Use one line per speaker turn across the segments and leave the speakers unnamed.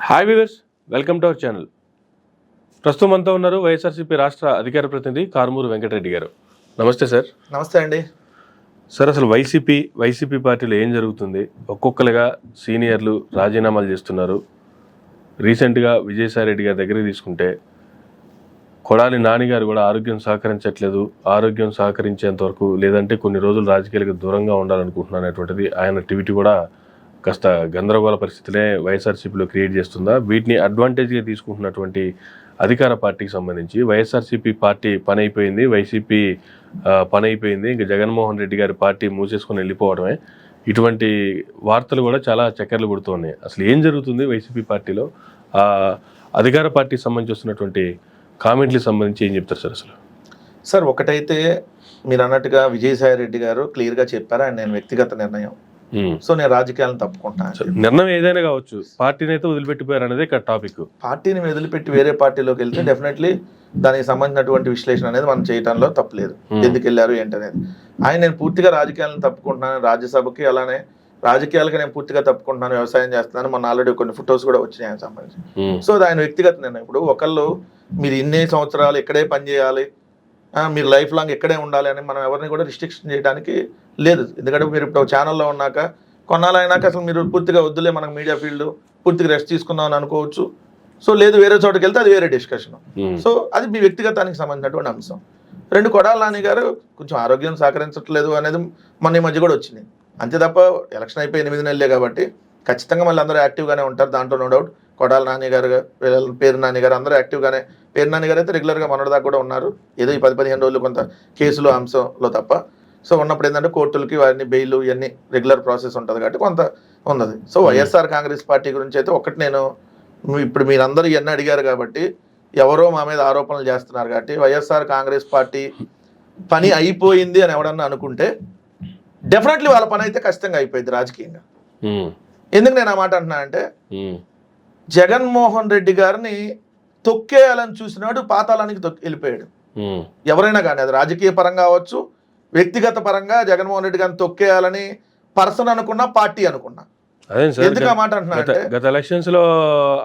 Hi viewers, welcome to our channel. ప్రస్తుతం అంతా ఉన్నారు వైఎస్ఆర్సీపీ రాష్ట్ర అధికార ప్రతినిధి కారుమూరు వెంకటరెడ్డి గారు. నమస్తే సార్.
నమస్తే అండి.
సార్, అసలు వైసీపీ పార్టీలో ఏం జరుగుతుంది? ఒక్కొక్కరుగా సీనియర్లు రాజీనామాలు చేస్తున్నారు. రీసెంట్గా విజయసాయిరెడ్డి గారి దగ్గరికి తీసుకుంటే కొడాలి నాని గారు కూడా ఆరోగ్యం సహకరించట్లేదు, ఆరోగ్యం సహకరించేంత వరకు లేదంటే కొన్ని రోజులు రాజకీయాలకు దూరంగా ఉండాలనుకుంటున్నారు అనేటువంటిది ఆయన ట్వీట్ కూడా కాస్త గందరగోళ పరిస్థితులే వైఎస్ఆర్సీపీలో క్రియేట్ చేస్తుందా? వీటిని అడ్వాంటేజ్గా తీసుకుంటున్నటువంటి అధికార పార్టీకి సంబంధించి వైఎస్ఆర్సీపీ పార్టీ పని అయిపోయింది, వైసీపీ పని అయిపోయింది, ఇంకా జగన్మోహన్ రెడ్డి గారి పార్టీ మూసేసుకొని వెళ్ళిపోవడమే, ఇటువంటి వార్తలు కూడా చాలా చక్కర్లు కొడుతున్నాయి. అసలు ఏం జరుగుతుంది వైసీపీ పార్టీలో? అధికార పార్టీకి సంబంధించి వస్తున్నటువంటి కామెంట్లకు సంబంధించి ఏం చెప్తారు సార్?
సార్, ఒకటైతే మీరు అన్నట్టుగా విజయసాయిరెడ్డి గారు క్లియర్గా చెప్పారు, ఆయన నేను వ్యక్తిగత నిర్ణయం, సో నేను రాజకీయాలను తప్పుకుంటాను.
నిర్ణయం ఏదైనా కావచ్చు, పార్టీని అయితే వదిలిపెట్టిపోయారు అనేది ఇక్కడ టాపిక్.
పార్టీని వదిలిపెట్టి వేరే పార్టీలోకి వెళ్తే డెఫినెట్లీ దానికి సంబంధించినటువంటి విశ్లేషణ అనేది మనం చేయడంలో తప్పలేదు. ఎందుకు వెళ్ళారు ఏంటనేది ఆయన నేను పూర్తిగా రాజకీయాలను తప్పుకుంటున్నాను, రాజ్యసభకి అలానే రాజకీయాలకి నేను పూర్తిగా తప్పుకుంటున్నాను, వ్యవసాయం చేస్తున్నాను, మొన్న ఆల్రెడీ కొన్ని ఫొటోస్ కూడా వచ్చినాయి ఆయన సంబంధించి. సో అది ఆయన వ్యక్తిగత నిర్ణయం. ఇప్పుడు ఒకళ్ళు మీరు ఇన్ని సంవత్సరాలు ఇక్కడే పనిచేయాలి, మీరు లైఫ్ లాంగ్ ఇక్కడే ఉండాలి అని మనం ఎవరిని కూడా రిస్ట్రిక్షన్ చేయడానికి లేదు. ఎందుకంటే మీరు ఇప్పుడు ఛానల్లో ఉన్నాక కొన్నాళ్ళు అయినాక అసలు మీరు పూర్తిగా వద్దులే మనకు మీడియా ఫీల్డ్ పూర్తిగా రెస్ట్ తీసుకుందాం అని అనుకోవచ్చు. సో లేదు వేరే చోటుకి వెళ్తే అది వేరే డిస్కషన్. సో అది మీ వ్యక్తిగతానికి సంబంధించినటువంటి అంశం. రెండు, కొడాలి నాని గారు కొంచెం ఆరోగ్యం సహకరించట్లేదు అనేది మొన్న ఈ మధ్య కూడా వచ్చింది. అంతే తప్ప ఎలక్షన్ అయిపోయి 8 నెలలే కాబట్టి ఖచ్చితంగా మళ్ళీ అందరూ యాక్టివ్గానే ఉంటారు, దాంట్లో నో డౌట్. కొడాలి నాని గారు, పేరు నాని గారు అందరూ యాక్టివ్గానే, పేరు నాని గారు అయితే రెగ్యులర్గా మొన్నటిదాకా కూడా ఉన్నారు, ఏదో ఈ 10-15 రోజులు కొంత కేసులు అంశంలో తప్ప. సో ఉన్నప్పుడు ఏంటంటే కోర్టులకి వారిని బెయిల్ ఇవన్నీ రెగ్యులర్ ప్రాసెస్ ఉంటుంది కాబట్టి కొంత ఉన్నది. సో వైఎస్ఆర్ కాంగ్రెస్ పార్టీ గురించి అయితే ఒకటి నేను ఇప్పుడు మీరందరూ ఇవన్నీ అడిగారు కాబట్టి ఎవరో మా మీద ఆరోపణలు చేస్తున్నారు కాబట్టి వైఎస్ఆర్ కాంగ్రెస్ పార్టీ పని అయిపోయింది అని ఎవడన్నా అనుకుంటే డెఫినెట్లీ వాళ్ళ పని అయితే ఖచ్చితంగా అయిపోయింది రాజకీయంగా. ఎందుకు నేను ఆ మాట అంటున్నానంటే జగన్మోహన్ రెడ్డి గారిని తొక్కేయాలని చూసినాడు, పాతాళానికి వెళ్ళిపోయాడు. ఎవరైనా కానీ అది రాజకీయ పరంగా అవ్వచ్చు, వ్యక్తిగత పరంగా జగన్మోహన్ రెడ్డి గారిని తొక్కేయాలని పర్సన్ అనుకున్నా, పార్టీ అనుకున్నా. ఎందుకు ఆ మాట అంటున్నా,
గత ఎలక్షన్స్ లో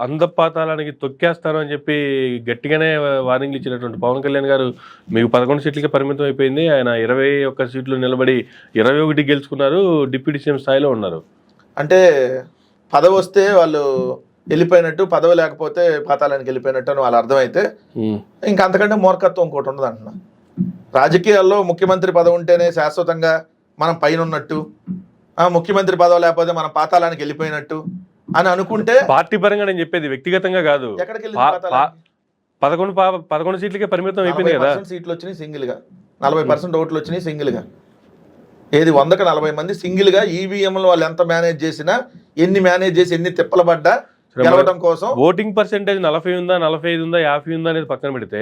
అందపాతాలానికి తొక్కేస్తాను అని చెప్పి గట్టిగానే వార్నింగ్లు ఇచ్చినటువంటి పవన్ కళ్యాణ్ గారు మీకు 11 సీట్లకే పరిమితం అయిపోయింది. ఆయన 21 సీట్లు నిలబడి 21 గెలుచుకున్నారు, డిప్యూటీ సీఎం స్థాయిలో ఉన్నారు.
అంటే పదవి వస్తే వాళ్ళు వెళ్ళిపోయినట్టు, పదవి లేకపోతే పాతాళానికి వెళ్ళిపోయినట్టు అని వాళ్ళు అర్థమైతే ఇంకా అంతకంటే మూర్ఖత్వం ఇంకోటి ఉండదు అంటున్నా. రాజకీయాల్లో ముఖ్యమంత్రి పదవి ఉంటేనే శాశ్వతంగా మనం పైన ఉన్నట్టు, ముఖ్యమంత్రి పదవి లేకపోతే మనం పాతాళానికి వెళ్ళిపోయినట్టు అని అనుకుంటే,
పార్టీ పరంగా నేను చెప్పేది వ్యక్తిగతంగా కాదు,
ఎక్కడికి
11 సీట్లకే పరిమితం అయిపోయింది కదా.
సీట్లు వచ్చినాయి సింగిల్ గా, 40% ఓట్లు వచ్చినాయి సింగిల్ గా. ఏది 100కి 40 మంది సింగిల్ గా. ఈవీఎంలు వాళ్ళు ఎంత మేనేజ్ చేసినా, ఎన్ని మేనేజ్ చేసి ఎన్ని తిప్పలు పడ్డా గెలవడం కోసం
ఓటింగ్ పర్సెంటేజ్ 40 ఉందా, 45 ఉందా, 50 ఉందా అనేది పక్కన పెడితే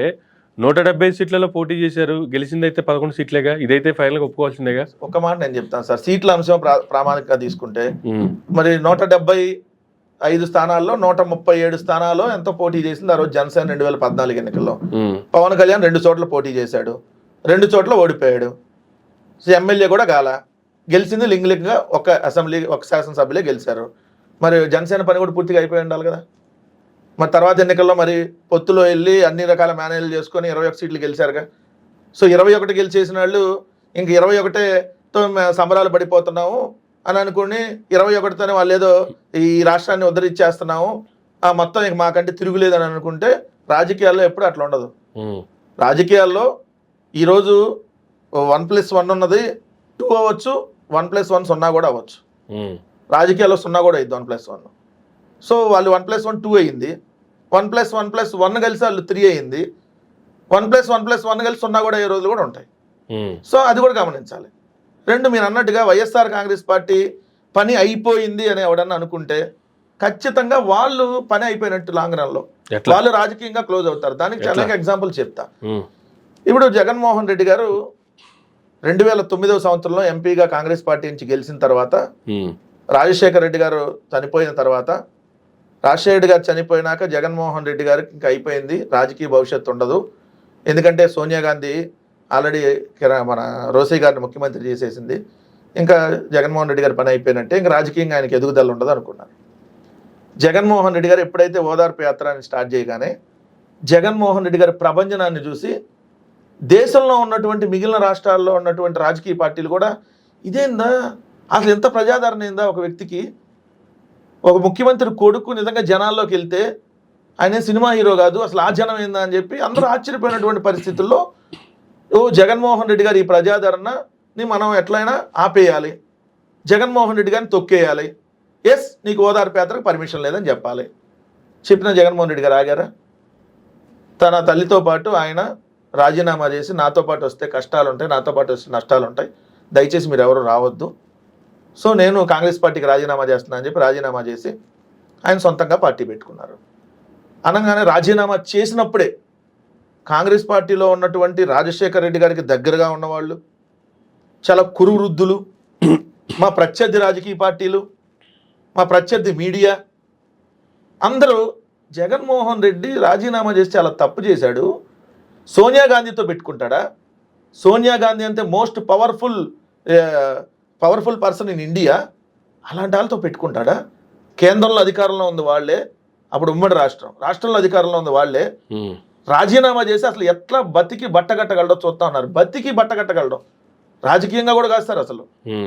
170 సీట్లలో పోటీ చేశారు, గెలిచిందైతే 11 సీట్లేగా. ఇదైతే ఫైనల్ గా ఒప్పుకోవాల్సిందేగా.
ఒక మాట నేను చెప్తాను సార్, సీట్ల అంశం ప్రామాణికంగా తీసుకుంటే మరి 175 స్థానాల్లో 137 స్థానాల్లో ఎంతో పోటీ చేసింది ఆ రోజు జనసేన 2014 ఎన్నికల్లో. పవన్ కళ్యాణ్ 2 చోట్ల పోటీ చేశాడు, 2 చోట్ల ఓడిపోయాడు. ఎమ్మెల్యే కూడా గాల, గెలిచింది లింగ్లింగ్గా ఒక అసెంబ్లీ, ఒక శాసనసభ్యులే గెలిచారు. మరి జనసేన పని కూడా పూర్తిగా అయిపోయి ఉండాలి కదా. మరి తర్వాత ఎన్నికల్లో మరి పొత్తులో వెళ్ళి అన్ని రకాల మేనేజ్లు చేసుకొని 21 సీట్లు గెలిచారుగా. సో 21 గెలిచేసిన వాళ్ళు ఇంక 21తో సంబరాలు పడిపోతున్నాము అని అనుకుని 21తోనే వాళ్ళు ఏదో ఈ రాష్ట్రాన్ని ఉద్ధరించేస్తున్నాము, మొత్తం ఇంక మాకంటే తిరుగులేదని అనుకుంటే రాజకీయాల్లో ఎప్పుడు అట్లా ఉండదు. రాజకీయాల్లో ఈరోజు 1+1 ఉన్నది 2 అవ్వచ్చు, 1+1 0 కూడా అవ్వచ్చు. రాజకీయాల్లో 0 కూడా అయింది 1+1. సో వాళ్ళు 1+1 2 అయింది, 1+1+1 కలిసి వాళ్ళు 3 అయింది, 1+1+1 కలిసి 0 కూడా అయ్యే రోజులు కూడా ఉంటాయి. సో అది కూడా గమనించాలి. రెండు, మీరు అన్నట్టుగా వైఎస్ఆర్ కాంగ్రెస్ పార్టీ పని అయిపోయింది అని ఎవడన్నా అనుకుంటే ఖచ్చితంగా వాళ్ళు పని అయిపోయినట్టు లాంగ్ రన్లో వాళ్ళు రాజకీయంగా క్లోజ్ అవుతారు. దానికి చాలా ఎగ్జాంపుల్ చెప్తా. ఇప్పుడు జగన్మోహన్ రెడ్డి గారు 2009వ సంవత్సరంలో ఎంపీగా కాంగ్రెస్ పార్టీ నుంచి గెలిచిన తర్వాత, రాజశేఖర రెడ్డి గారు చనిపోయిన తర్వాత, రాజశేఖర రెడ్డి గారు చనిపోయినాక జగన్మోహన్ రెడ్డి గారికి ఇంకా అయిపోయింది, రాజకీయ భవిష్యత్తు ఉండదు. ఎందుకంటే సోనియా గాంధీ ఆల్రెడీ మన రోసయ్య గారిని ముఖ్యమంత్రి చేసేసింది, ఇంకా జగన్మోహన్ రెడ్డి గారి పని అయిపోయినట్టే, ఇంకా రాజకీయంగా ఆయనకి ఎదుగుదల ఉండదు అనుకున్నారు. జగన్మోహన్ రెడ్డి గారు ఎప్పుడైతే ఓదార్పు యాత్రని స్టార్ట్ చేయగానే జగన్మోహన్ రెడ్డి గారి ప్రభంజనాన్ని చూసి దేశంలో ఉన్నటువంటి మిగిలిన రాష్ట్రాల్లో ఉన్నటువంటి రాజకీయ పార్టీలు కూడా ఇదేందా, అసలు ఎంత ప్రజాదరణ ఏందా ఒక వ్యక్తికి, ఒక ముఖ్యమంత్రి కొడుకు నిజంగా జనాల్లోకి వెళ్తే ఆయన సినిమా హీరో కాదు, అసలు ఆ జనం ఏందా అని చెప్పి అందరూ ఆశ్చర్యపోయినటువంటి పరిస్థితుల్లో జగన్మోహన్ రెడ్డి గారి ఈ ప్రజాదరణని మనం ఎట్లయినా ఆపేయాలి, జగన్మోహన్ రెడ్డి గారిని తొక్కేయాలి, ఎస్ నీకు ఓదార్పు యాత్రకు పర్మిషన్ లేదని చెప్పాలి. చెప్పిన జగన్మోహన్ రెడ్డి గారు ఆగారా? తన తల్లితో పాటు ఆయన రాజీనామా చేసి నాతో పాటు వస్తే కష్టాలు ఉంటాయి, నాతో పాటు వస్తే నష్టాలు ఉంటాయి, దయచేసి మీరు ఎవరు రావద్దు, సో నేను కాంగ్రెస్ పార్టీకి రాజీనామా చేస్తున్నా అని చెప్పి రాజీనామా చేసి ఆయన సొంతంగా పార్టీ పెట్టుకున్నారు. అనగానే రాజీనామా చేసినప్పుడే కాంగ్రెస్ పార్టీలో ఉన్నటువంటి రాజశేఖర్ రెడ్డి గారికి దగ్గరగా ఉన్నవాళ్ళు, చాలా కురువృద్ధులు, మా ప్రత్యర్థి రాజకీయ పార్టీలు, మా ప్రత్యర్థి మీడియా అందరూ జగన్మోహన్ రెడ్డి రాజీనామా చేసి చాలా తప్పు చేశాడు, సోనియా గాంధీతో పెట్టుకుంటాడా, సోనియా గాంధీ అంటే most powerful person in India, అలాంటి వాళ్ళతో పెట్టుకుంటాడా, కేంద్రంలో అధికారంలో ఉంది వాళ్ళే, అప్పుడు ఉమ్మడి రాష్ట్రంలో అధికారంలో ఉంది వాళ్ళే, రాజీనామా చేసి అసలు ఎట్లా బతికి బట్టగట్టగలడో చూస్తా ఉన్నారు. బతికి బట్టగట్టగలడం రాజకీయంగా కూడా కాస్తారు, అసలు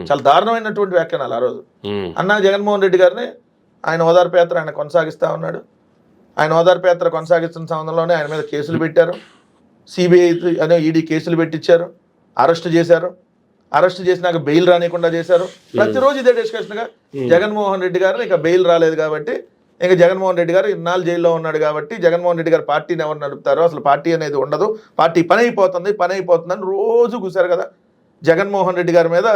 చాలా దారుణమైనటువంటి వ్యాఖ్యానాలు ఆ రోజు. అన్నా జగన్మోహన్ రెడ్డి గారిని ఆయన ఓదార్పు యాత్ర ఆయన కొనసాగిస్తూ ఉన్నాడు. ఆయన ఓదార్పు యాత్ర కొనసాగిస్తున్న సందర్భంలోనే ఆయన మీద కేసులు పెట్టారు, సిబిఐ అనే ఈడీ కేసులు పెట్టించారు, అరెస్ట్ చేశారు, అరెస్ట్ చేసినాక బెయిల్ రానియకుండా చేశారు. ప్రతిరోజు ఇదే డిస్కషన్గా జగన్మోహన్ రెడ్డి గారు ఇక బెయిల్ రాలేదు కాబట్టి, ఇంకా జగన్మోహన్ రెడ్డి గారు ఇన్నాళ్ళు జైల్లో ఉన్నాడు కాబట్టి జగన్మోహన్ రెడ్డి గారు పార్టీని ఎవరు నడుపుతారో, అసలు పార్టీ అనేది ఉండదు, పార్టీ పని అయిపోతుందని రోజు కూశారు కదా. జగన్మోహన్ రెడ్డి గారి మీద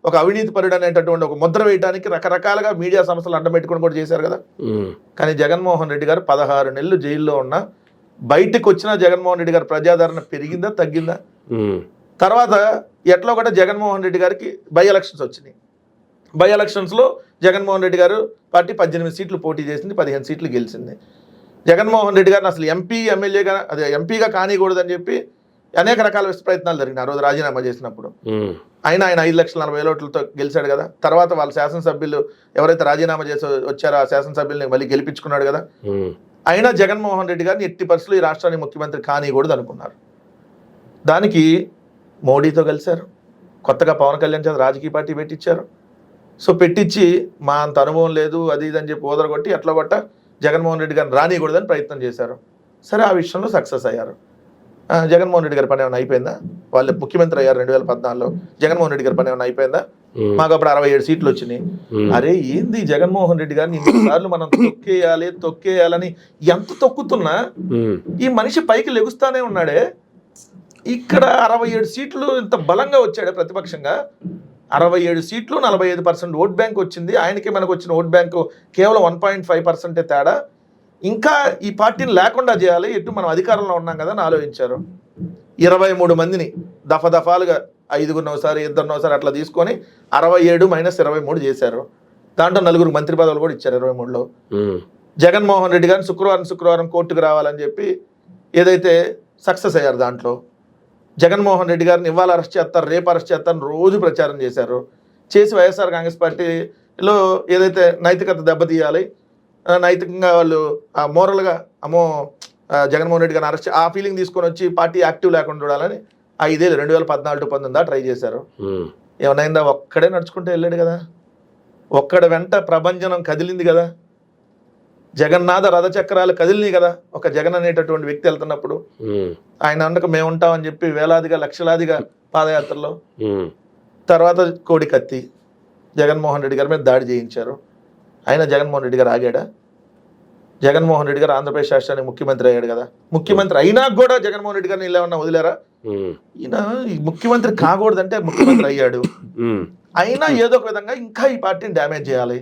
ఒక అవినీతి పరుడు అనేటటువంటి ఒక ముద్ర వేయడానికి రకరకాలుగా మీడియా సంస్థలు అడ్డపెట్టుకుని కూడా చేశారు కదా. కానీ జగన్మోహన్ రెడ్డి గారు 16 నెలలు జైల్లో ఉన్నా బయటకు వచ్చిన జగన్మోహన్ రెడ్డి గారి ప్రజాదరణ పెరిగిందా తగ్గిందా? తర్వాత ఎట్లా కూడా జగన్మోహన్ రెడ్డి గారికి బై ఎలక్షన్స్ వచ్చినాయి. బై ఎలక్షన్స్లో జగన్మోహన్ రెడ్డి గారు పార్టీ 18 సీట్లు పోటీ చేసింది, 15 సీట్లు గెలిచింది. జగన్మోహన్ రెడ్డి గారిని అసలు ఎంపీగా కానికూడదని చెప్పి అనేక రకాల ప్రయత్నాలు జరిగినాయి ఆ రోజు రాజీనామా చేసినప్పుడు. ఆయన 5,40,000 ఓట్లతో గెలిచాడు కదా. తర్వాత వాళ్ళ శాసనసభ్యులు ఎవరైతే రాజీనామా చేసి వచ్చారో ఆ శాసనసభ్యుల్ని మళ్ళీ గెలిపించుకున్నాడు కదా. అయినా జగన్మోహన్ రెడ్డి గారిని ఎట్టి పరిస్థితుల్లో ఈ రాష్ట్రానికి ముఖ్యమంత్రి కానికూడదు అనుకున్నారు. దానికి మోడీతో కలిశారు, కొత్తగా పవన్ కళ్యాణ్ చేత రాజకీయ పార్టీ పెట్టించారు. సో పెట్టించి మా అంత అనుభవం లేదు అది ఇది అని చెప్పి ఓదరగొట్టి ఎట్లా కొట్ట జగన్మోహన్ రెడ్డి గారిని రానికూడదని ప్రయత్నం చేశారు. సరే, ఆ విషయంలో సక్సెస్ అయ్యారు. జగన్మోహన్ రెడ్డి గారి పని ఏమైనా అయిపోయిందా? వాళ్ళు ముఖ్యమంత్రి అయ్యారు 2014లో. జగన్మోహన్ రెడ్డి గారి పని ఏమైనా అయిపోయిందా? మాకు అప్పుడు 67 సీట్లు వచ్చినాయి. అరే ఏంది జగన్మోహన్ రెడ్డి గారిని ఇన్నిసార్లు మనం తొక్కేయాలని ఎంత తొక్కుతున్నా ఈ మనిషి పైకి లెగుస్తానే ఉన్నాడే. ఇక్కడ 67 సీట్లు ఇంత బలంగా వచ్చాడే ప్రతిపక్షంగా. 67 సీట్లు 45% ఓట్ బ్యాంక్ వచ్చింది. ఆయనకి మనకు వచ్చిన ఓట్ బ్యాంకు కేవలం 1.5% తేడా. ఇంకా ఈ పార్టీని లేకుండా చేయాలి, ఎటు మనం అధికారంలో ఉన్నాం కదా అని ఆలోచించారు. 23 మందిని దఫాలుగా 5గురిని ఒకసారి 2 ఒకసారి అట్లా తీసుకొని 67 - 23 చేశారు. దాంట్లో 4 మంత్రి పదవులు కూడా ఇచ్చారు 23లో. జగన్మోహన్ రెడ్డి గారిని శుక్రవారం కోర్టుకు రావాలని చెప్పి ఏదైతే సక్సెస్ అయ్యారు. దాంట్లో జగన్మోహన్ రెడ్డి గారిని ఇవాళ అరెస్ట్ చేస్తారు, రేపు అరెస్ట్ చేస్తారని రోజు ప్రచారం చేశారు. చేసి వైఎస్ఆర్ కాంగ్రెస్ పార్టీలో ఏదైతే నైతికత దెబ్బతీయాలి, నైతికంగా వాళ్ళు మోరల్గా అమ్మో జగన్మోహన్ రెడ్డి గారిని అరెస్ట్ ఆ ఫీలింగ్ తీసుకొని వచ్చి పార్టీ యాక్టివ్ లేకుండా చూడాలని 5 ఏళ్ళు 2014-19 ట్రై చేశారు. ఏమన్నా ఒక్కడే నడుచుకుంటూ వెళ్ళాడు కదా, ఒక్కడ వెంట ప్రభంజనం కదిలింది కదా, జగన్నాథ రథచక్రాలు కదిలినాయి కదా ఒక జగన్ అనేటటువంటి వ్యక్తి వెళ్తున్నప్పుడు. ఆయన అందుకు మేము ఉంటామని చెప్పి వేలాదిగా లక్షలాదిగా పాదయాత్రలో. తర్వాత కోడి కత్తి జగన్మోహన్ రెడ్డి గారి మీద దాడి చేయించారు. అయినా జగన్మోహన్ రెడ్డి గారు ఆగాడా? జగన్మోహన్ రెడ్డి గారు ఆంధ్రప్రదేశ్ రాష్ట్రానికి ముఖ్యమంత్రి అయ్యాడు కదా. ముఖ్యమంత్రి అయినా కూడా జగన్మోహన్ రెడ్డి గారిని ఇలా వదిలేరా? ఈయన ముఖ్యమంత్రి కాకూడదంటే ముఖ్యమంత్రి అయ్యాడు. అయినా ఏదో ఒక విధంగా ఇంకా ఈ పార్టీని డ్యామేజ్ చేయాలి.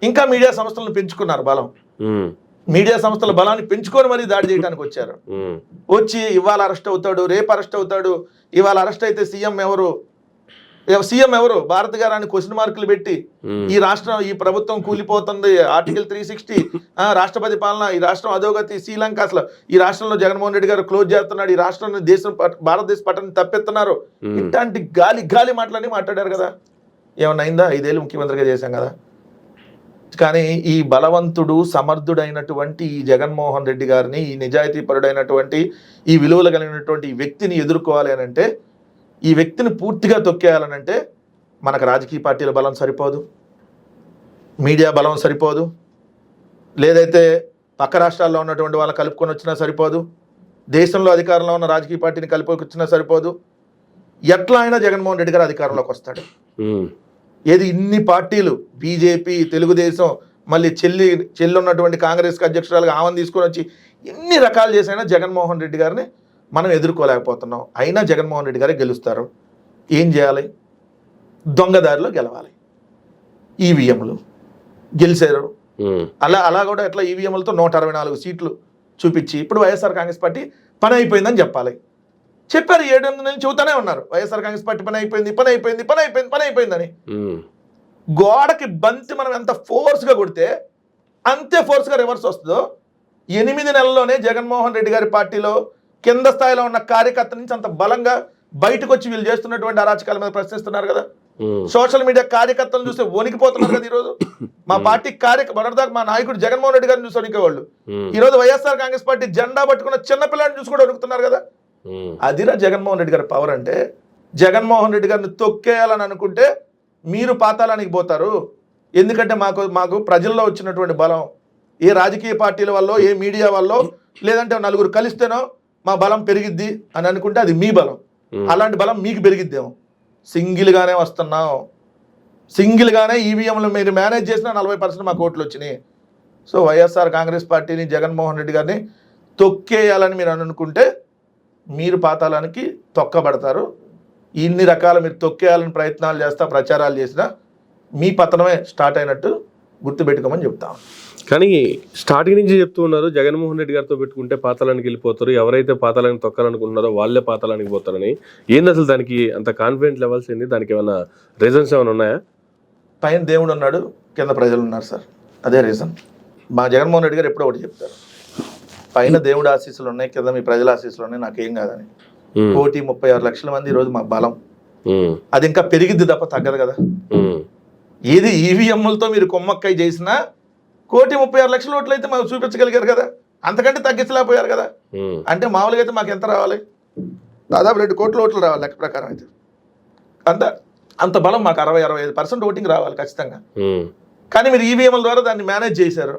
ఇంకా మీడియా సంస్థలను పెంచుకున్నారు బలం. మీడియా సంస్థల బలాన్ని పెంచుకొని మరీ దాడి చేయడానికి వచ్చారు. వచ్చి ఇవాళ అరెస్ట్ అవుతాడు, రేపు అరెస్ట్ అవుతాడు. ఇవాళ అరెస్ట్ అయితే సీఎం ఎవరు భారత్ గారు అని క్వశ్చన్ మార్కులు పెట్టి ఈ ప్రభుత్వం కూలిపోతుంది, ఆర్టికల్ 360 రాష్ట్రపతి పాలన, ఈ రాష్ట్రం అధోగతి, శ్రీలంక, అసలు ఈ రాష్ట్రంలో జగన్మోహన్ రెడ్డి గారు క్లోజ్ చేస్తున్నాడు, ఈ రాష్ట్రాన్ని భారతదేశ పట్టణం తప్పెత్తున్నారు, ఇట్లాంటి గాలి మాటలన్నీ మాట్లాడారు కదా. ఏమన్నా అయిందా? 5 ఏళ్ళు ముఖ్యమంత్రిగా చేశాం కదా. కానీ ఈ బలవంతుడు సమర్థుడైనటువంటి ఈ జగన్మోహన్ రెడ్డి గారిని, ఈ నిజాయితీపరుడైనటువంటి ఈ విలువలు కలిగినటువంటి ఈ వ్యక్తిని ఎదుర్కోవాలి అని అంటే, ఈ వ్యక్తిని పూర్తిగా తొక్కేయాలనంటే మనకు రాజకీయ పార్టీల బలం సరిపోదు, మీడియా బలం సరిపోదు, లేదైతే పక్క రాష్ట్రాల్లో ఉన్నటువంటి వాళ్ళని కలుపుకొని వచ్చినా సరిపోదు, దేశంలో అధికారంలో ఉన్న రాజకీయ పార్టీని కలుపుకొని వచ్చినా సరిపోదు. ఎట్లా అయినా జగన్మోహన్ రెడ్డి గారు అధికారంలోకి వస్తాడు. ఏది ఇన్ని పార్టీలు, బీజేపీ, తెలుగుదేశం, మళ్ళీ చెల్లి ఉన్నటువంటి కాంగ్రెస్కి అధ్యక్షురాలుగా ఆమెను తీసుకొని వచ్చి ఎన్ని రకాలు చేసైనా జగన్మోహన్ రెడ్డి గారిని మనం ఎదుర్కోలేకపోతున్నాం. అయినా జగన్మోహన్ రెడ్డి గారే గెలుస్తారు. ఏం చేయాలి? దొంగదారిలో గెలవాలి. ఈవీఎంలు గెలిచారు. అలా కూడా ఎట్లా ఈవీఎంలతో 164 సీట్లు చూపించి ఇప్పుడు వైఎస్ఆర్ కాంగ్రెస్ పార్టీ పని అయిపోయిందని చెప్పాలి. చెప్పారు, 7 నుంచి చెబుతానే ఉన్నారు వైఎస్ఆర్ కాంగ్రెస్ పార్టీ పని అయిపోయిందని. గోడకి బంతి మనం ఎంత ఫోర్స్గా కొడితే అంతే ఫోర్స్గా రివర్స్ వస్తుందో 8 నెలల్లోనే జగన్మోహన్ రెడ్డి గారి పార్టీలో కింద స్థాయిలో ఉన్న కార్యకర్త నుంచి అంత బలంగా బయటకు వచ్చి వీళ్ళు చేస్తున్నటువంటి అరాచకాల మీద ప్రశ్నిస్తున్నారు కదా. సోషల్ మీడియా కార్యకర్తలను చూస్తే వణికిపోతున్నారు కదా. ఈరోజు మా పార్టీ మొదటిదాకా మా నాయకుడు జగన్మోహన్ రెడ్డి గారిని చూసి వణికేవాళ్ళు, ఈరోజు వైఎస్ఆర్ కాంగ్రెస్ పార్టీ జెండా పట్టుకున్న చిన్నపిల్లని చూసి కూడా వణుకుతున్నారు కదా. అదిరా జగన్మోహన్ రెడ్డి గారి పవర్ అంటే. జగన్మోహన్ రెడ్డి గారిని తొక్కేయాలని అనుకుంటే మీరు పాతాళానికి పోతారు. ఎందుకంటే మాకు ప్రజల్లో వచ్చినటువంటి బలం, ఏ రాజకీయ పార్టీల వల్ల, ఏ మీడియా వల్ల, లేదంటే నలుగురు కలిస్తేనో మా బలం పెరిగిద్ది అని అనుకుంటే అది మీ బలం. అలాంటి బలం మీకు పెరిగిద్దేమో. సింగిల్గానే వస్తున్నాం, సింగిల్గానే ఈవీఎంలు మీరు మేనేజ్ చేసిన 40% మా ఓట్లు వచ్చినాయి. సో వైఎస్ఆర్ కాంగ్రెస్ పార్టీని, జగన్మోహన్ రెడ్డి గారిని తొక్కేయాలని మీరు అనుకుంటే మీరు పాతాళానికి తొక్కబడతారు. ఇన్ని రకాల మీరు తొక్కేయాలని ప్రయత్నాలు చేస్తా, ప్రచారాలు చేసినా మీ పతనమే స్టార్ట్ అయినట్టు గుర్తుపెట్టుకోమని చెప్తాం.
కానీ స్టార్టింగ్ నుంచి చెప్తూ ఉన్నారు జగన్మోహన్ రెడ్డి గారితో పెట్టుకుంటే పాతాళానికి వెళ్ళిపోతారు, ఎవరైతే పాతాళానికి తొక్కాలనుకుంటున్నారో వాళ్ళే పాతాళానికి పోతారని. ఏంది అసలు దానికి అంత కాన్ఫిడెంట్ లెవెల్స్ ఏంది? దానికి ఏమైనా రీజన్స్ ఏమైనా ఉన్నాయా?
పైన దేవుడు ఉన్నాడు, కింద ప్రజలు ఉన్నారు సార్, అదే రీజన్. మా జగన్మోహన్ రెడ్డి గారు ఎప్పుడో ఒకటి చెప్తారు, పైన దేవుడు ఆశీస్సులు ఉన్నాయి, కింద మీ ప్రజల ఆశీస్సులు ఉన్నాయి, నాకేం కాదని. 1,36,00,000 మంది ఈరోజు మా బలం. అది ఇంకా పెరిగిద్ది తప్ప తగ్గదు కదా. ఏది ఈవీఎంలతో మీరు కొమ్మక్కై చేసినా 1,36,00,000 ఓట్లు అయితే మాకు చూపించగలిగారు కదా, అంతకంటే తగ్గించలేకపోయారు కదా. అంటే మామూలుగా అయితే మాకు ఎంత రావాలి? దాదాపు 2 కోట్ల ఓట్లు రావాలి లెక్క ప్రకారం అయితే. అంత బలం మాకు 60-65% ఓటింగ్ రావాలి ఖచ్చితంగా. కానీ మీరు ఈవీఎంల ద్వారా దాన్ని మేనేజ్ చేశారు,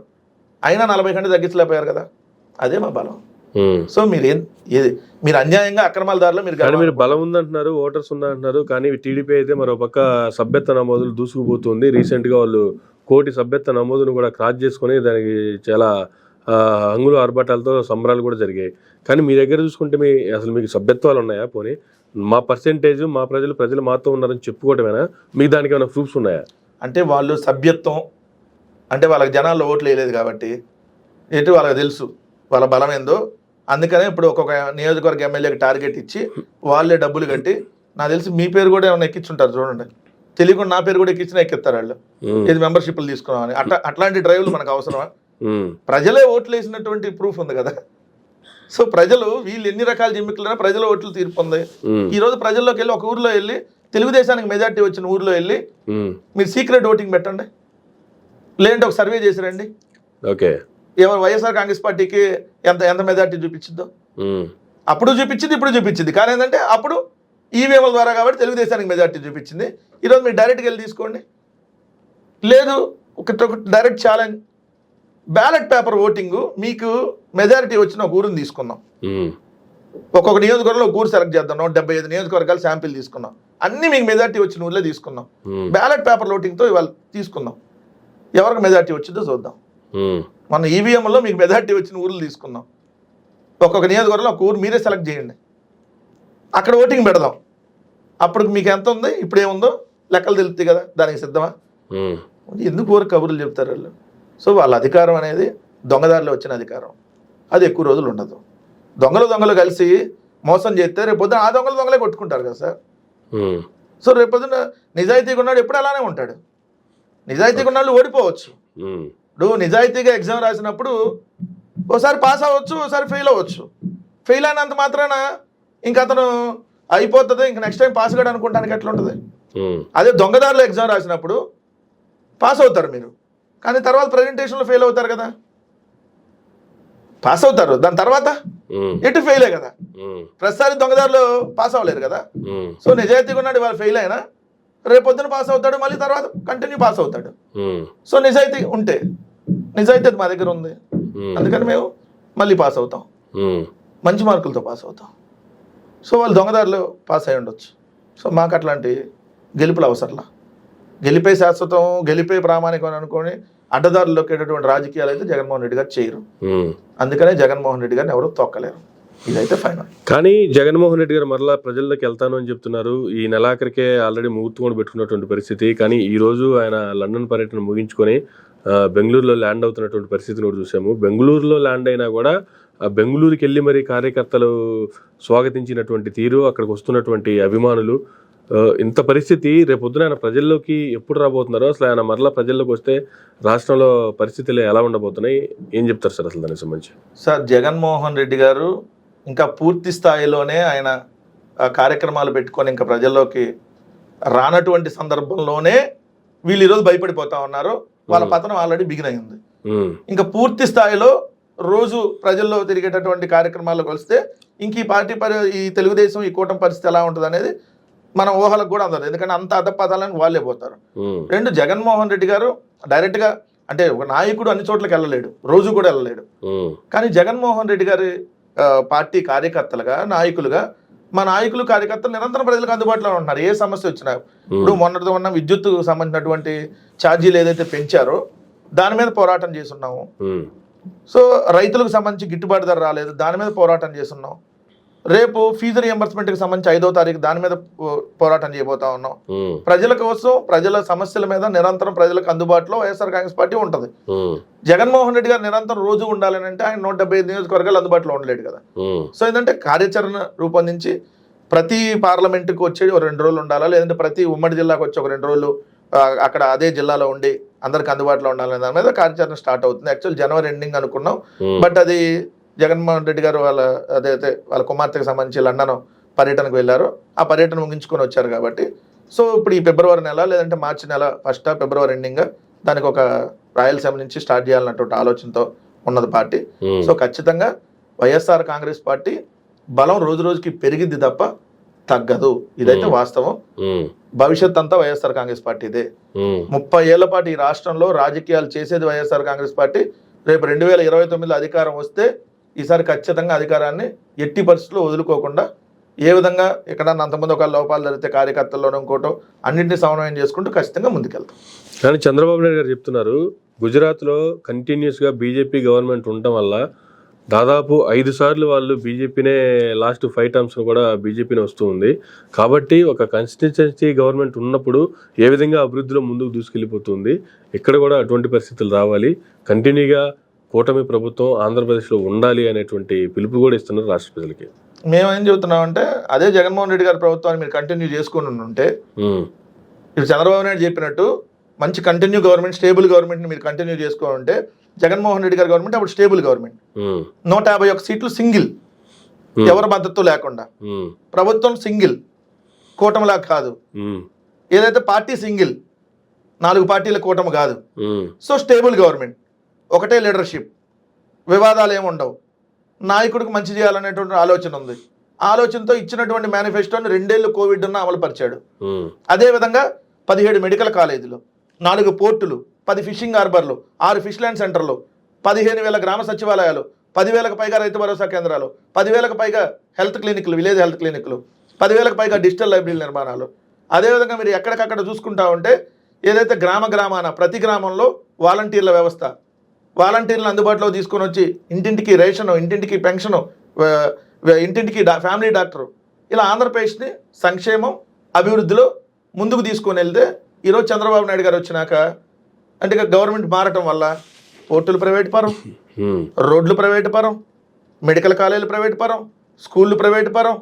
అయినా 40 కంటే తగ్గించలేకపోయారు కదా. అదే మా బలం. సో మీరు అన్యాయంగా అక్రమాల దారిలో మీరు
బలం ఉందంటున్నారు, ఓటర్స్ ఉందంటున్నారు, కానీ టీడీపీ అయితే మరో పక్క సభ్యత్వ నమోదులు దూసుకుపోతుంది. రీసెంట్ గా వాళ్ళు 1 కోటి సభ్యత్వ నమోదును కూడా క్రాస్ చేసుకుని దానికి చాలా హంగులు ఆర్భాటాలతో సంబరాలు కూడా జరిగాయి. కానీ మీ దగ్గర చూసుకుంటే అసలు మీకు సభ్యత్వాలు ఉన్నాయా? పోనీ మా పర్సెంటేజ్ మా ప్రజలు మాతో ఉన్నారని చెప్పుకోవటమేనా? మీకు దానికి ఏమైనా ప్రూఫ్స్ ఉన్నాయా?
అంటే వాళ్ళు సభ్యత్వం అంటే వాళ్ళకి జనాల్లో ఓట్లు వేయలేదు కాబట్టి ఏంటి వాళ్ళకి తెలుసు వాళ్ళ బలం ఏందో. అందుకనే ఇప్పుడు ఒక్కొక్క నియోజకవర్గ ఎమ్మెల్యేకి టార్గెట్ ఇచ్చి వాళ్ళే డబ్బులు కట్టి, నాకు తెలిసి మీ పేరు కూడా ఏమైనా ఎక్కించుంటారు చూడండి, తెలియకుండా నా పేరు కూడా ఎక్కించినా ఎక్కిస్తారు వాళ్ళు, ఇది మెంబర్షిప్లు తీసుకున్నామని. అట్లాంటి డ్రైవ్లు మనకు అవసరమా? ప్రజలే ఓట్లు వేసినటువంటి ప్రూఫ్ ఉంది కదా. సో ప్రజలు వీళ్ళు ఎన్ని రకాల జిమ్మికులైనా ప్రజల ఓట్లు తీర్పు ఉంది. ఈ రోజు ప్రజల్లోకి వెళ్ళి ఒక ఊర్లో వెళ్ళి తెలుగుదేశానికి మెజార్టీ వచ్చిన ఊర్లో వెళ్ళి మీరు సీక్రెట్ ఓటింగ్ పెట్టండి, లేదంటే ఒక సర్వే చేసిరండి.
ఓకే,
ఎవరు వైఎస్ఆర్ కాంగ్రెస్ పార్టీకి ఎంత మెజార్టీ చూపించిందో అప్పుడు చూపించింది, ఇప్పుడు చూపించింది. కానీ ఏంటంటే అప్పుడు ఈవీఎంల ద్వారా కాబట్టి తెలుగుదేశానికి మెజార్టీ చూపించింది. ఈరోజు మీరు డైరెక్ట్గా వెళ్ళి తీసుకోండి. లేదు ఒక direct challenge, ballot paper voting మీకు మెజారిటీ వచ్చిన ఒక ఊరిని తీసుకుందాం, ఒక్కొక్క నియోజకవర్గంలో ఒక ఊరు సెలెక్ట్ చేద్దాం. 175 నియోజకవర్గాలు శాంపిల్ తీసుకున్నాం, అన్ని మీకు మెజారిటీ వచ్చిన ఊర్లే తీసుకున్నాం. బ్యాలెట్ పేపర్ ఓటింగ్తో ఇవాళ తీసుకుందాం, ఎవరికి మెజారిటీ వచ్చిందో చూద్దాం. మన ఈవీఎంలో మీకు మెజారిటీ వచ్చిన ఊర్లు తీసుకుందాం, ఒక్కొక్క నియోజకవర్గంలో ఒక ఊరు మీరే సెలెక్ట్ చేయండి, అక్కడ ఓటింగ్ పెడదాం. అప్పుడు మీకు ఎంత ఉంది, ఇప్పుడు ఏముందో లెక్కలు తెలుస్తాయి కదా. దానికి సిద్ధమా? ఎందుకు ఊరు కబుర్లు చెప్తారు వాళ్ళు. సో వాళ్ళ అధికారం అనేది దొంగదారిలో వచ్చిన అధికారం, అది ఎక్కువ రోజులు ఉండదు. దొంగలు కలిసి మోసం చేస్తే రేపొద్దున ఆ దొంగలే కొట్టుకుంటారు కదా సార్. సో రేపొద్దున నిజాయితీగా ఉన్నాడు ఎప్పుడు అలానే ఉంటాడు. నిజాయితీగా ఉన్నాడు ఓడిపోవచ్చు. నువ్వు నిజాయితీగా ఎగ్జామ్ రాసినప్పుడు ఒకసారి పాస్ అవ్వచ్చు, ఒకసారి ఫెయిల్ అవ్వచ్చు. ఫెయిల్ అయినంత మాత్రాన ఇంక అతను అయిపోతుంది, ఇంక నెక్స్ట్ టైం పాస్ కాడు అనుకుంటానికి ఎట్లా ఉంటుంది. అదే దొంగదారిలో ఎగ్జామ్ రాసినప్పుడు పాస్ అవుతారు మీరు, కానీ తర్వాత ప్రజెంటేషన్లో ఫెయిల్ అవుతారు కదా, పాస్ అవుతారు, దాని తర్వాత ఎటు ఫెయిలే కదా. ప్రతిసారి దొంగదారులు పాస్ అవ్వలేరు కదా. సో నిజాయితీగా ఉన్నాడు, వాళ్ళు ఫెయిల్ అయినా రేపొద్దున పాస్ అవుతాడు, మళ్ళీ తర్వాత కంటిన్యూ పాస్ అవుతాడు. సో నిజాయితీ ఉంటే, నిజాయితీ అది మా దగ్గర ఉంది, అందుకని మేము మళ్ళీ పాస్ అవుతాం, మంచి మార్కులతో పాస్ అవుతాం. సో వాళ్ళు దొంగదారులు పాస్ అయి ఉండొచ్చు. సో మాకు అట్లాంటి గెలుపులు అవసరంలా. గెలిపే శాశ్వతం, గెలిపే ప్రామాణికం అనుకొని అడ్డదారులు లొక్కేటటువంటి రాజకీయాలు అయితే జగన్మోహన్ రెడ్డి గారు చేయరు. అందుకనే జగన్మోహన్ రెడ్డి గారిని ఎవరు తొక్కలేరు. ఇదైతే ఫైనల్.
కానీ జగన్మోహన్ రెడ్డి గారు మరలా ప్రజల్లోకి వెళ్తాను అని చెప్తున్నారు. ఈ నెలాఖరికే ఆల్రెడీ ముహూర్తం కూడా పెట్టుకున్నటువంటి పరిస్థితి. కానీ ఈ రోజు ఆయన లండన్ పర్యటన ముగించుకొని బెంగళూరులో ల్యాండ్ అవుతున్నటువంటి పరిస్థితిని కూడా చూసాము. బెంగళూరులో ల్యాండ్ అయినా కూడా బెంగళూరుకి వెళ్ళి మరి కార్యకర్తలు స్వాగతించినటువంటి తీరు, అక్కడికి వస్తున్నటువంటి అభిమానులు, ఇంత పరిస్థితి రేపొద్దున ఆయన ప్రజల్లోకి ఎప్పుడు రాబోతున్నారో, అసలు ఆయన మరలా ప్రజల్లోకి వస్తే రాష్ట్రంలో పరిస్థితులు ఎలా ఉండబోతున్నాయి, ఏం చెప్తారు సార్ అసలు దానికి సంబంధించి?
సార్ జగన్మోహన్ రెడ్డి గారు ఇంకా పూర్తి స్థాయిలోనే ఆయన కార్యక్రమాలు పెట్టుకొని ఇంకా ప్రజల్లోకి రానటువంటి సందర్భంలోనే వీళ్ళు ఈరోజు భయపడిపోతా ఉన్నారు. వాళ్ళ పతనం ఆల్రెడీ బిగిన్ అయింది. ఇంకా పూర్తి స్థాయిలో రోజు ప్రజల్లో తిరిగేటటువంటి కార్యక్రమాలకు వస్తే ఇంక ఈ పార్టీ ఈ తెలుగుదేశం ఈ కూటమి పరిస్థితి ఎలా ఉంటుంది అనేది మనం ఊహలకు కూడా అందదు. ఎందుకంటే అంత అధపదాలని వాళ్ళే పోతారు. రెండు, జగన్మోహన్ రెడ్డి గారు డైరెక్ట్గా అంటే ఒక నాయకుడు అన్ని చోట్లకి వెళ్ళలేడు, రోజు కూడా వెళ్ళలేడు. కానీ జగన్మోహన్ రెడ్డి గారి పార్టీ కార్యకర్తలుగా, నాయకులుగా, మా నాయకులు కార్యకర్తలు నిరంతరం ప్రజలకు అందుబాటులో ఉంటున్నారు. ఏ సమస్య వచ్చినా, ఇప్పుడు మొన్నటితో ఉన్న విద్యుత్ సంబంధించినటువంటి ఛార్జీలు ఏదైతే పెంచారో దాని మీద పోరాటం చేస్తున్నాము. సో రైతులకు సంబంధించి గిట్టుబాటు ధర రాలేదు, దాని మీద పోరాటం చేస్తున్నాం. రేపు ఫీజు రియంబర్స్మెంట్కి సంబంధించి 5వ తారీఖు దాని మీద పోరాటం చేయబోతా ఉన్నాం. ప్రజల కోసం, ప్రజల సమస్యల మీద నిరంతరం ప్రజలకు అందుబాటులో వైఎస్ఆర్ కాంగ్రెస్ పార్టీ ఉంటుంది. జగన్మోహన్ రెడ్డి గారు నిరంతరం రోజు ఉండాలని అంటే ఆయన 175 నియోజకవర్గాలు అందుబాటులో ఉండలేడు కదా. సో ఏంటంటే కార్యాచరణ రూపొందించి ప్రతి పార్లమెంటుకి వచ్చి 2 రోజులు ఉండాలా, లేదంటే ప్రతి ఉమ్మడి జిల్లాకు వచ్చి 2 రోజులు అక్కడ అదే జిల్లాలో ఉండి అందరికి అందుబాటులో ఉండాలనే దాని మీద కార్యాచరణ స్టార్ట్ అవుతుంది. యాక్చువల్ జనవరి ఎండింగ్ అనుకున్నాం, బట్ అది జగన్మోహన్ రెడ్డి గారు వాళ్ళ కుమార్తెకు సంబంధించి లండన్ పర్యటనకు వెళ్ళారు. ఆ పర్యటన ముగించుకొని వచ్చారు కాబట్టి సో ఇప్పుడు ఈ ఫిబ్రవరి నెల లేదంటే మార్చి నెల ఫస్ట్ ఫిబ్రవరి ఎండింగ్ దానికి ఒక రాయలసీమ నుంచి స్టార్ట్ చేయాలన్నటువంటి ఆలోచనతో ఉన్నది పార్టీ. సో ఖచ్చితంగా వైఎస్ఆర్ కాంగ్రెస్ పార్టీ బలం రోజు రోజుకి పెరిగిద్ది తప్ప తగ్గదు. ఇదైతే వాస్తవం. భవిష్యత్ అంతా వైఎస్ఆర్ కాంగ్రెస్ పార్టీదే. 30 ఏళ్ల పాటు ఈ రాష్ట్రంలో రాజకీయాలు చేసేది వైఎస్ఆర్ కాంగ్రెస్ పార్టీ. రేపు 2029లో అధికారం వస్తే ఈసారి ఖచ్చితంగా అధికారాన్ని ఎట్టి పరిస్థితుల్లో వదులుకోకుండా ఏ విధంగా ఎక్కడన్నా అంతమంది ఒక లోపాలు జరిగితే కార్యకర్తల్లోనూ ఇంకోటో అన్నింటినీ సమన్వయం చేసుకుంటూ ఖచ్చితంగా ముందుకెళ్తాం.
కానీ చంద్రబాబు నాయుడు గారు చెప్తున్నారు, గుజరాత్లో కంటిన్యూస్గా బీజేపీ గవర్నమెంట్ ఉండటం వల్ల దాదాపు 5 సార్లు వాళ్ళు బీజేపీనే లాస్ట్ 5 టర్మ్స్ కూడా బీజేపీనే వస్తూ ఉంది. కాబట్టి ఒక కన్సిస్టెన్సీ గవర్నమెంట్ ఉన్నప్పుడు ఏ విధంగా అభివృద్ధిలో ముందుకు దూసుకెళ్ళిపోతుంది, ఇక్కడ కూడా అటువంటి పరిస్థితులు రావాలి, కంటిన్యూగా కూటమి ప్రభుత్వం ఆంధ్రప్రదేశ్లో ఉండాలి అనేటువంటి పిలుపు కూడా ఇస్తున్నారు రాష్ట్ర ప్రజలకి.
మేమేం చెబుతున్నామంటే అదే జగన్మోహన్ రెడ్డి గారి ప్రభుత్వాన్ని మీరు కంటిన్యూ చేసుకుని ఉంటే, ఇప్పుడు చంద్రబాబు నాయుడు చెప్పినట్టు మంచి కంటిన్యూ గవర్నమెంట్, స్టేబుల్ గవర్నమెంట్ని మీరు కంటిన్యూ చేసుకుని ఉంటే జగన్మోహన్ రెడ్డి గారి గవర్నమెంట్ అప్పుడు స్టేబుల్ గవర్నమెంట్, 151 సీట్లు సింగిల్, ఎవరి మద్దతు లేకుండా ప్రభుత్వం సింగిల్, కూటమిలా కాదు. ఏదైతే పార్టీ సింగిల్, 4 పార్టీల కూటమి కాదు. సో స్టేబుల్ గవర్నమెంట్, ఒకటే లీడర్షిప్, వివాదాలు ఏమి ఉండవు, నాయకుడికి మంచి చేయాలనేటువంటి ఆలోచన ఉంది. ఆలోచనతో ఇచ్చినటువంటి మేనిఫెస్టోని 2 ఏళ్ళు కోవిడ్ ఉన్న అమలు పరిచాడు. అదేవిధంగా 17 మెడికల్ కాలేజీలు, 4 పోర్టులు, 10 ఫిషింగ్ హార్బర్లు, 6 ఫిష్ ల్యాండ్ సెంటర్లు, 15,000 గ్రామ సచివాలయాలు, 10,000కు పైగా రైతు భరోసా కేంద్రాలు, 10,000కు పైగా హెల్త్ క్లినిక్లు, విలేజ్ హెల్త్ క్లినిక్లు, 10,000కు పైగా డిజిటల్ లైబ్రరీల నిర్మాణాలు. అదేవిధంగా మీరు ఎక్కడికక్కడ చూసుకుంటా ఉంటే ఏదైతే గ్రామాన ప్రతి గ్రామంలో వాలంటీర్ల వ్యవస్థ, వాలంటీర్లను అందుబాటులో తీసుకొని వచ్చి ఇంటింటికి రేషను, ఇంటింటికి పెన్షను, ఇంటింటికి ఫ్యామిలీ డాక్టరు, ఇలా ఆంధ్రప్రదేశ్ని సంక్షేమం అభివృద్ధిలో ముందుకు తీసుకొని వెళ్తే ఈరోజు చంద్రబాబు నాయుడు గారు వచ్చినాక అంటే గవర్నమెంట్ మారటం వల్ల పోర్టులు ప్రైవేట్ పరం, రోడ్లు ప్రైవేట్ పరం, మెడికల్ కాలేజీలు ప్రైవేట్ పరం, స్కూళ్ళు ప్రైవేట్ పరం,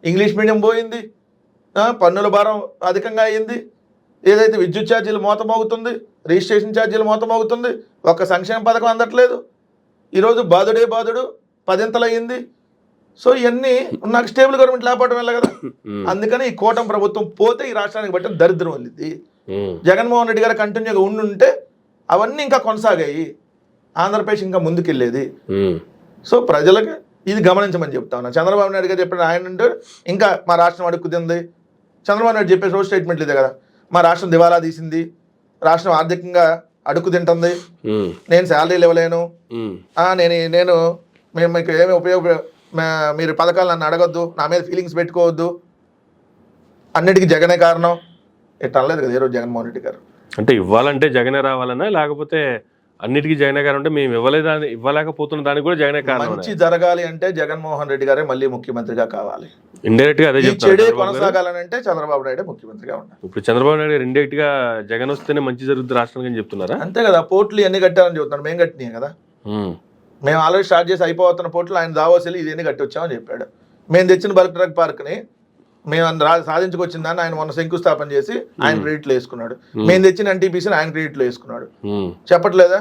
ఇంగ్లీష్ మీడియం పోయింది, పన్నుల భారం అధికంగా అయ్యింది, ఏదైతే విద్యుత్ ఛార్జీలు మోతమోగుతుంది, రిజిస్ట్రేషన్ ఛార్జీలు మోతమోగుతుంది, ఒక్క సంక్షేమ పథకం అందట్లేదు. ఈరోజు బాధుడే బాధుడు 10 అయ్యింది. సో ఇవన్నీ నాకు స్టేబుల్ గవర్నమెంట్ లేకపోవడం వల్ల కదా. అందుకని ఈ కూటమి ప్రభుత్వం పోతే ఈ రాష్ట్రానికి బట్టి దరిద్రం వెళ్ళింది. జగన్మోహన్ రెడ్డి గారు కంటిన్యూగా ఉండుంటే అవన్నీ ఇంకా కొనసాగాయి. ఆంధ్రప్రదేశ్ ఇంకా ముందుకెళ్ళేది.
ఉమ్,
సో ప్రజలకు ఇది గమనించమని చెప్తా ఉన్నా. చంద్రబాబు నాయుడు గారు చెప్పిన ఆయన అంటే ఇంకా మా రాష్ట్రం అడుక్కుతింది. చంద్రబాబు నాయుడు చెప్పే రోజు స్టేట్మెంట్లు ఇదే కదా, మా రాష్ట్రం దివాలా తీసింది, రాష్ట్రం ఆర్థికంగా అడుక్కు తింటుంది,
ఉమ్,
నేను శాలరీలు ఇవ్వలేను,
ఉమ్,
నేను మేము మీకు ఏమి మీరు పథకాలు నన్ను అడగొద్దు, నా మీద ఫీలింగ్స్ పెట్టుకోవద్దు, అన్నిటికీ జగనే కారణం. ఇట్లా అనలేదు కదా ఈరోజు జగన్మోహన్ రెడ్డి గారు.
అంటే ఇవ్వాలంటే జగనే రావాలన్నా, లేకపోతే అన్నిటికీ జగనే కారణం అంటే మేము ఇవ్వలేకపోతున్న దానికి కూడా జగనే కారణం?
మంచి జరగాలి అంటే జగన్మోహన్ రెడ్డి గారే మళ్ళీ ముఖ్యమంత్రిగా కావాలి.
ఇండైరెక్ట్ గా అదే
ఈ
చెప్తారు.
చెడే కొనసాగాలంటే చంద్రబాబు నాయుడు ముఖ్యమంత్రిగా ఉండాలి.
ఇప్పుడు చంద్రబాబు నాయుడు గారు ఇండైరెక్ట్ గా జగన్ వస్తేనే మంచి జరుగుతుంది రాష్ట్రానికి అని చెప్తున్నారా?
అంతే కదా, పోర్టులు ఎన్ని కట్టారని చెబుతున్నాడు. మేము కట్టినాయి కదా,
ఉమ్,
మేము ఆల్రెడీ స్టార్ట్ చేసి అయిపోతున్న పోర్టులు ఆయన దావోస్ వెళ్ళి ఇది ఎన్ని కట్టి వచ్చామని చెప్పాడు. మేము తెచ్చిన బల్క్ డ్రగ్ పార్క్ని మేము సాధించుకొచ్చిన దాన్ని ఆయన మొన్న శంకుస్థాపన చేసి ఆయన క్రెడిట్లో వేసుకున్నాడు. మేము తెచ్చిన ఎన్టీపీసీని ఆయన క్రెడిట్లో వేసుకున్నాడు.
ఉమ్,
చెప్పట్లేదా?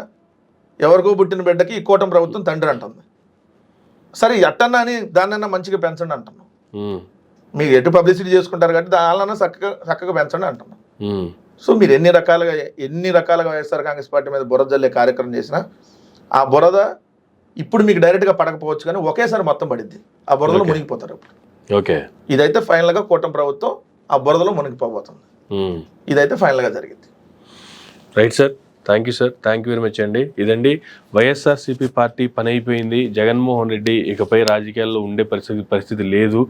ఎవరికో పుట్టిన బిడ్డకి ఈ కూటమి ప్రభుత్వం తండ్రి అంటుంది. సరే ఎట్టన్నా అని దాన్నన్నా మంచిగా పెంచండి అంటున్నాం.
ఉమ్,
మీరు ఎటు పబ్లిసిటీ చేసుకుంటారు కాబట్టి దానివల్ల చక్కగా పెంచండి అంటున్నాం.
ఉమ్,
సో మీరు ఎన్ని రకాలుగా వైఎస్ఆర్ కాంగ్రెస్ పార్టీ మీద బురద జల్లే కార్యక్రమం చేసినా ఆ బురద ఇప్పుడు మీకు డైరెక్ట్గా పడకపోవచ్చు, కానీ ఒకేసారి మొత్తం పడిద్ది. ఆ బురదలో మునిగిపోతారు ఇప్పుడు.
ఓకే,
ఇదైతే ఫైనల్గా కూటమి ప్రభుత్వం ఆ బురదలో మునిగిపోబోతుంది.
ఉమ్,
ఇదైతే ఫైనల్గా జరిగింది.
Right sir, thank you sir, thank you very much అండి. ఇదండి వైఎస్ఆర్సీపీ పార్టీ పని అయిపోయింది, జగన్మోహన్ రెడ్డి ఇకపై రాజకీయాల్లో ఉండే పరిస్థితి లేదు.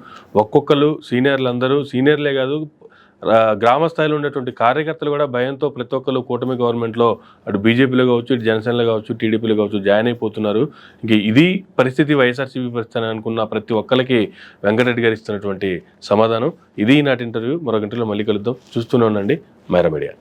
ఒక్కొక్కరు సీనియర్లందరూ, సీనియర్లే కాదు గ్రామ స్థాయిలో ఉన్నటువంటి కార్యకర్తలు కూడా భయంతో ప్రతి ఒక్కరు కూటమి గవర్నమెంట్లో అటు బీజేపీలో కావచ్చు, ఇటు జనసేనలో కావచ్చు, టీడీపీలో కావచ్చు జాయిన్ అయిపోతున్నారు. ఇంక ఇది పరిస్థితి, వైఎస్ఆర్సీపీ పరిస్థితి అని అనుకున్న ప్రతి ఒక్కరికి వెంకటరెడ్డి గారు ఇస్తున్నటువంటి సమాధానం. ఇది నాటి ఇంటర్వ్యూ. మరో గంటలో మళ్ళీ కలుద్దాం. చూస్తూనే ఉండండి మైరా మీడియా.